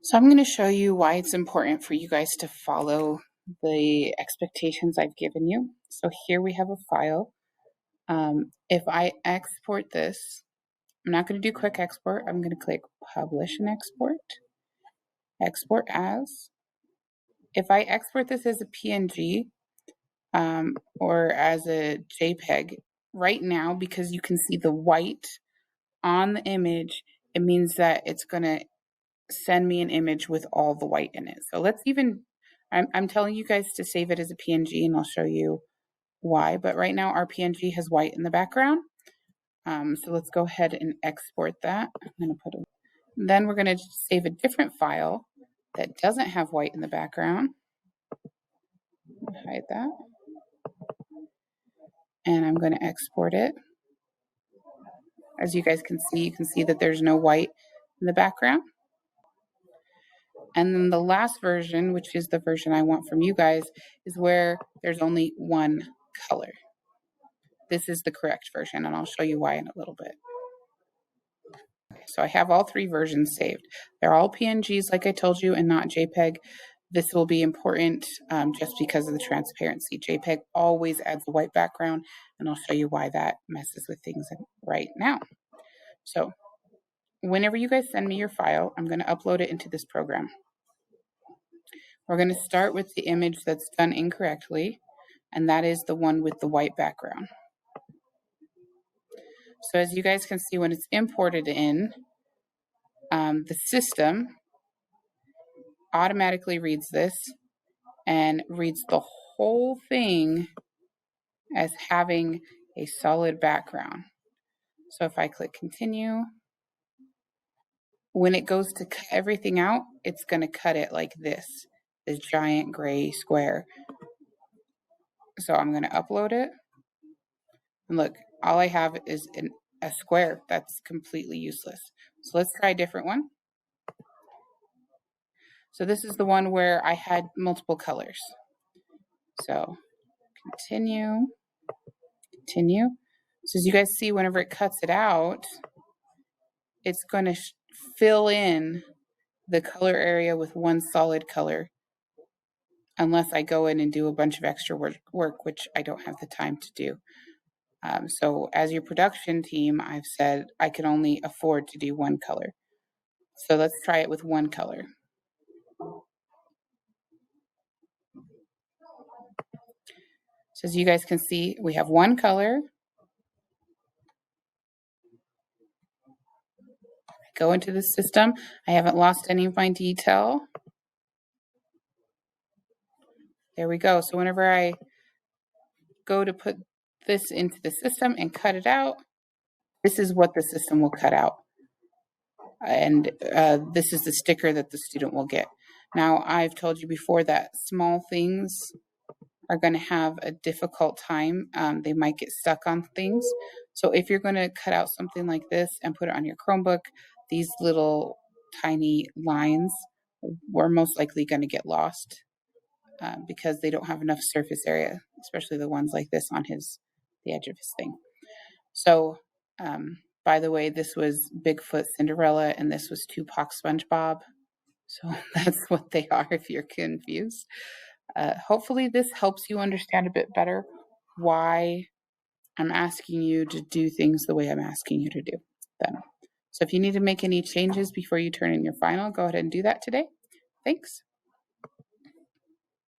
So I'm going to show you why it's important for you guys to follow the expectations I've given you. So here we have a file. If I export this, I'm not going to do quick export. I'm going to click publish and export, export as. If I export this as a PNG or as a JPEG, right now, because you can see the white on the image, it means that it's going to send me an image with all the white in it. So let's even, I'm telling you guys to save it as a PNG and I'll show you why, but right now our PNG has white in the background. So let's go ahead and export that. I'm going to put it, then we're going to save a different file that doesn't have white in the background. Hide that. And I'm going to export it. As you guys can see, you can see that there's no white in the background. And then the last version, which is the version I want from you guys, is where there's only one color. This is the correct version, and I'll show you why in a little bit. So I have all three versions saved. They're all PNGs, like I told you, and not JPEG. This will be important just because of the transparency. JPEG always adds a white background, and I'll show you why that messes with things right now. So whenever you guys send me your file, I'm going to upload it into this program. We're going to start with the image that's done incorrectly, and that is the one with the white background. So as you guys can see, when it's imported in, the system automatically reads this and reads the whole thing as having a solid background. So if I click continue, when it goes to cut everything out, it's going to cut it like this giant gray square. So I'm going to upload it. And look, all I have is a square that's completely useless. So let's try a different one. So this is the one where I had multiple colors. So continue. So as you guys see, whenever it cuts it out, it's going to fill in the color area with one solid color, unless I go in and do a bunch of extra work, which I don't have the time to do. So as your production team, I've said I can only afford to do one color. So let's try it with one color. So as you guys can see, we have one color. Go into the system. I haven't lost any of my detail. There we go. So whenever I go to put this into the system and cut it out, this is what the system will cut out. And this is the sticker that the student will get. Now, I've told you before that small things are going to have a difficult time. They might get stuck on things. So if you're going to cut out something like this and put it on your Chromebook, these little tiny lines were most likely going to get lost because they don't have enough surface area, especially the ones like this on the edge of his thing. So, by the way, this was Bigfoot Cinderella and this was Tupac SpongeBob. So that's what they are if you're confused. Hopefully this helps you understand a bit better why I'm asking you to do things the way I'm asking you to do them. So if you need to make any changes before you turn in your final, go ahead and do that today. Thanks.